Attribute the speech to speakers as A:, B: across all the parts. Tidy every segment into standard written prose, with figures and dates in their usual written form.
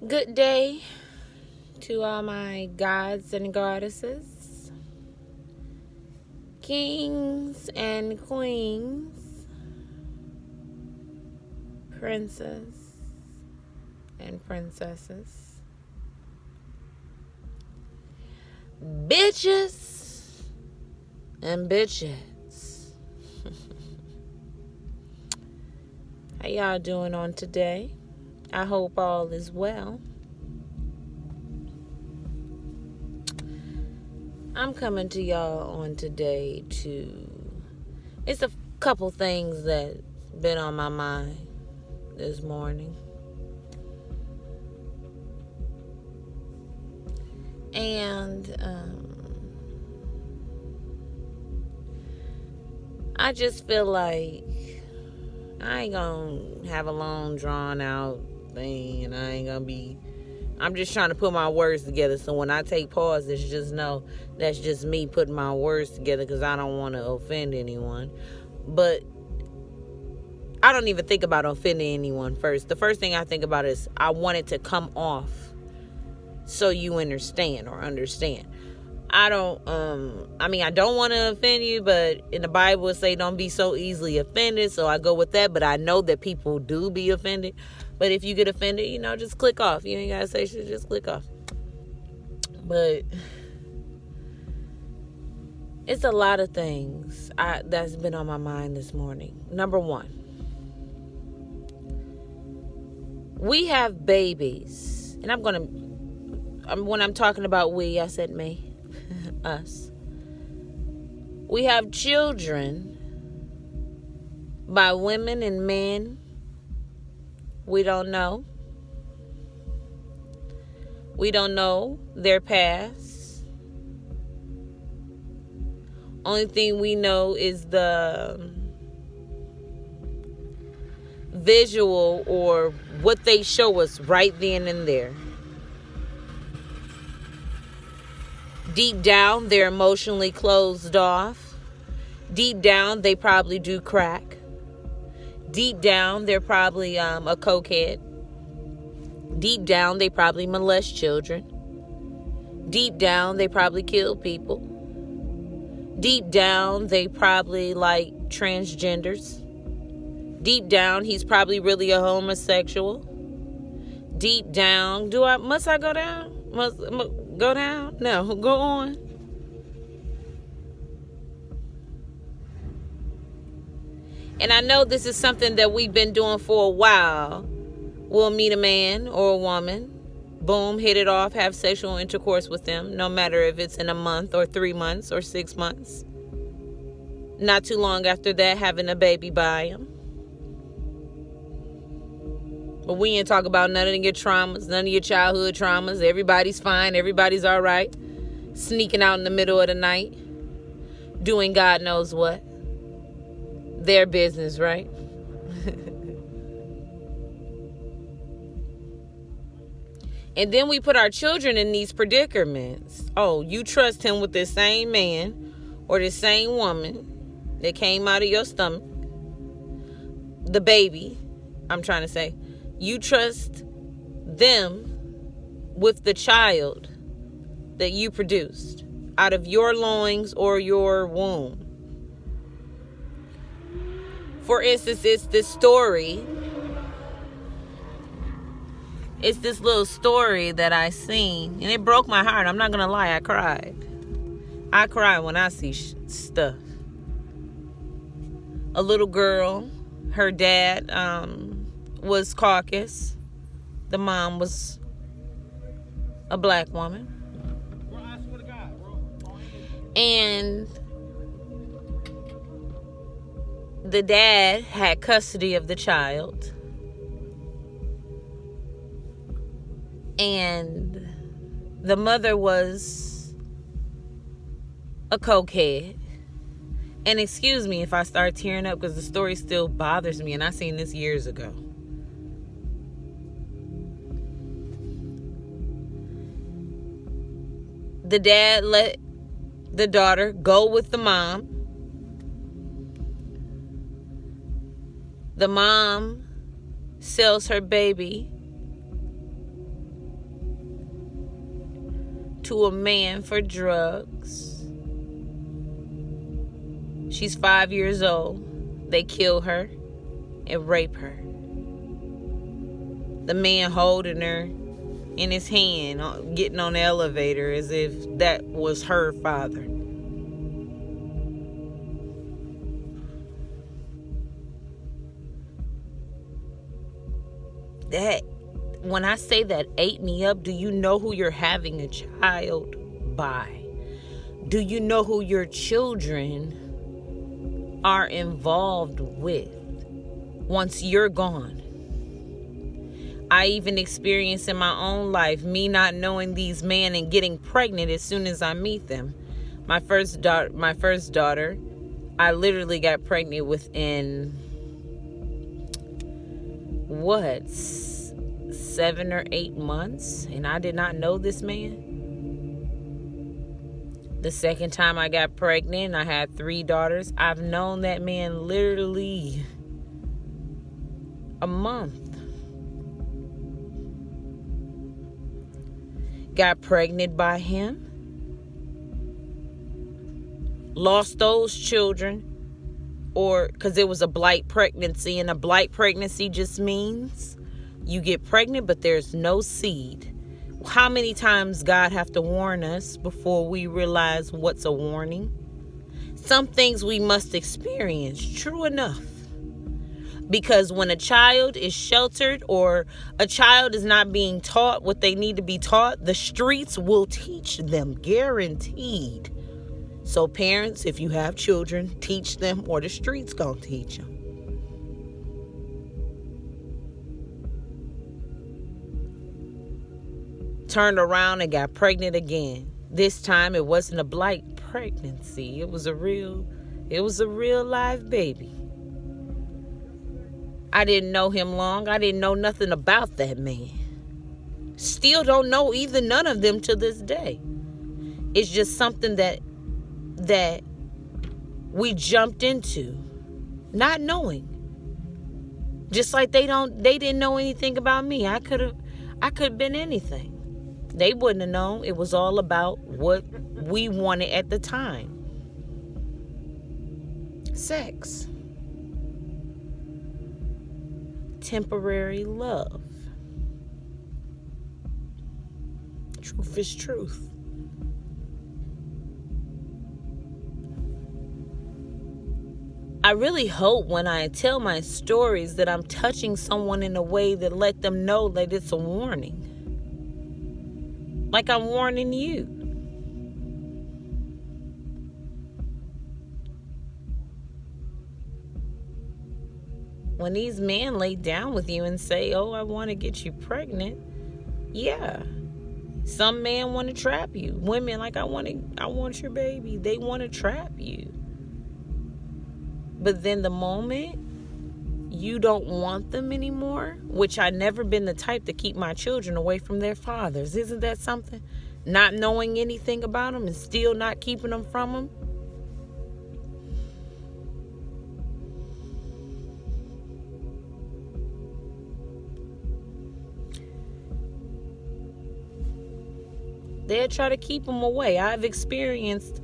A: Good day to all my gods and goddesses, kings and queens, princes and princesses, bitches and bitches. How y'all doing on today? I hope all is well. I'm coming to y'all on today it's a couple things that's been on my mind this morning. And I just feel like I ain't gonna have a long drawn out thing, and I'm just trying to put my words together. So when I take pauses, just know that's just me putting my words together because I don't want to offend anyone. But I don't even think about offending anyone first. The first thing I think about is I want it to come off so you understand. I don't want to offend you, but in the Bible it say don't be so easily offended, so I go with that. But I know that people do be offended. But if you get offended, just click off. You ain't gotta say shit, just click off. But it's a lot of things that's been on my mind this morning. Number one, we have babies, and when I'm talking about we, I said me. Us. We have children by women and men we don't know. We don't know their past. Only thing we know is the visual or what they show us right then and there. Deep down, they're emotionally closed off. Deep down, they probably do crack. Deep down, they're probably a cokehead. Deep down, they probably molest children. Deep down, they probably kill people. Deep down, they probably like transgenders. Deep down, he's probably really a homosexual. Deep down, must I go down? Must go down? No, go on. And I know this is something that we've been doing for a while. We'll meet a man or a woman, boom, hit it off, have sexual intercourse with them, no matter if it's in a month or 3 months or 6 months. Not too long after that, having a baby by him. But we ain't talk about none of your traumas, none of your childhood traumas. Everybody's fine. Everybody's all right. Sneaking out in the middle of the night. Doing God knows what. Their business, right? And then we put our children in these predicaments. Oh, you trust him with the same man or the same woman that came out of your stomach. The baby, I'm trying to say. You trust them with the child that you produced out of your loins or your womb. For instance, it's this little story that I seen, and it broke my heart. I'm not gonna lie, I cried. I cry when I see stuff. A little girl, her dad was Caucasian. The mom was a black woman. And the dad had custody of the child. And the mother was a cokehead. And excuse me if I start tearing up because the story still bothers me, and I seen this years ago. The dad let the daughter go with the mom. The mom sells her baby to a man for drugs. She's 5 years old. They kill her and rape her. The man holding her in his hand, getting on the elevator as if that was her father. That, when I say that ate me up, do you know who you're having a child by? Do you know who your children are involved with once you're gone? I even experienced in my own life me not knowing these men and getting pregnant as soon as I meet them. My first daughter, I literally got pregnant within 7 or 8 months, and I did not know this man. The second time I got pregnant, I had 3 daughters. I've known that man literally a month. Got pregnant by him. Lost those children, or because it was a blight pregnancy, and a blight pregnancy just means you get pregnant but there's no seed. How many times God have to warn us before we realize what's a warning? Some things we must experience, true enough. Because when a child is sheltered or a child is not being taught what they need to be taught, the streets will teach them, guaranteed. So parents, if you have children, teach them, or the streets gonna teach them. Turned around and got pregnant again. This time it wasn't a blight pregnancy. It was a real live baby. I didn't know him long. I didn't know nothing about that man. Still don't know either, none of them to this day. It's just something that we jumped into, not knowing. Just like they didn't know anything about me. I could have been anything. They wouldn't have known. It was all about what we wanted at the time. Sex. Temporary love. Truth is truth. I really hope when I tell my stories that I'm touching someone in a way that let them know that it's a warning. Like I'm warning you. When these men lay down with you and say, oh, I want to get you pregnant. Yeah. Some men want to trap you. Women like, I want your baby. They want to trap you. But then the moment you don't want them anymore, which I never been the type to keep my children away from their fathers. Isn't that something? Not knowing anything about them and still not keeping them from them. They'll try to keep them away. I've experienced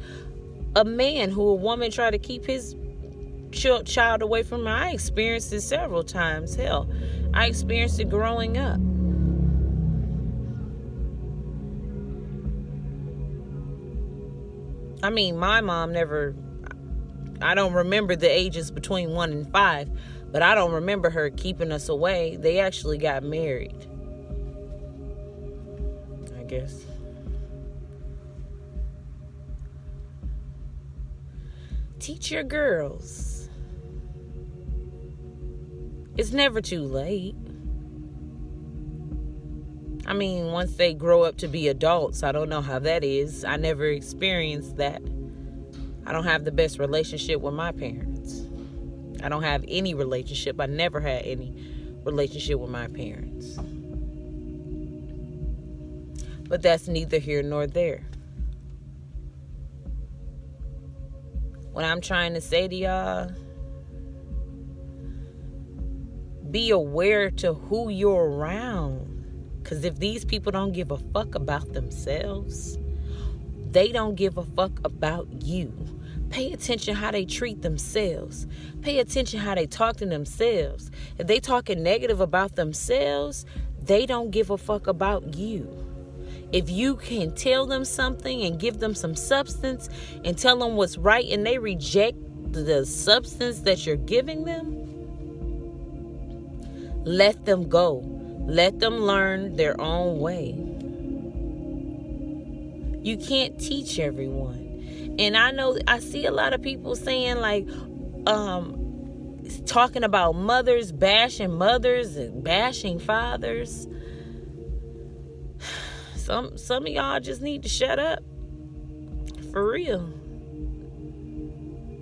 A: a woman tried to keep his child away from me. I experienced it several times. Hell, I experienced it growing up. I mean, my mom I don't remember the ages between 1 and 5, but I don't remember her keeping us away. They actually got married, I guess. Teach your girls. It's never too late. I mean, once they grow up to be adults, I don't know how that is. I never experienced that. I don't have the best relationship with my parents. I don't have any relationship. I never had any relationship with my parents. But that's neither here nor there. What I'm trying to say to y'all, be aware to who you're around. Because if these people don't give a fuck about themselves, They don't give a fuck about you. Pay attention how they treat themselves. Pay attention how they talk to themselves. If they talking negative about themselves, they don't give a fuck about you. If you can tell them something and give them some substance and tell them what's right and they reject the substance that you're giving them, let them go. Let them learn their own way. You can't teach everyone. And I see a lot of people saying like, talking about mothers and bashing fathers. Some of y'all just need to shut up. For real.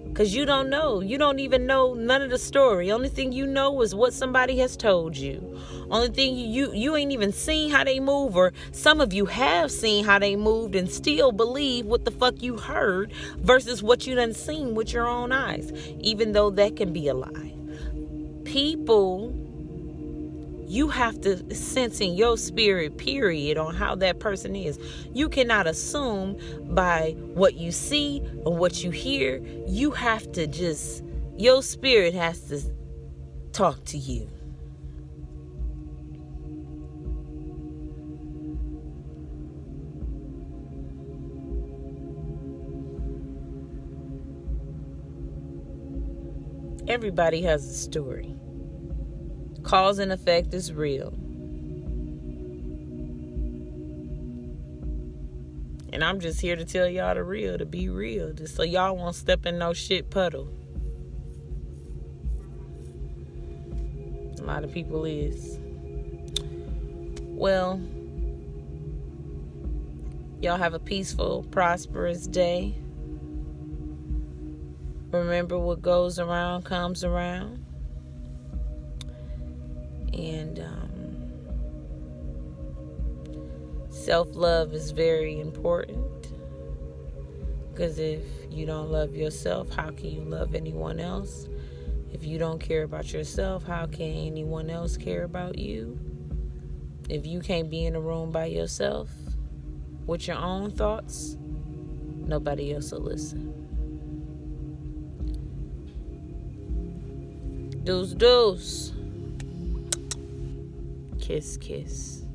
A: Because you don't know. You don't even know none of the story. Only thing you know is what somebody has told you. Only thing you ain't even seen how they move, or some of you have seen how they moved and still believe what the fuck you heard versus what you done seen with your own eyes, even though that can be a lie. People, you have to sense in your spirit, period, on how that person is. You cannot assume by what you see or what you hear. You have to your spirit has to talk to you. Everybody has a story. Cause and effect is real. And I'm just here to tell y'all the real, to be real, just so y'all won't step in no shit puddle. A lot of people is. Well, y'all have a peaceful, prosperous day. Remember, what goes around comes around. And self-love is very important. Because if you don't love yourself, how can you love anyone else? If you don't care about yourself, how can anyone else care about you? If you can't be in a room by yourself with your own thoughts, nobody else will listen. Deuce, deuce. Kiss, kiss.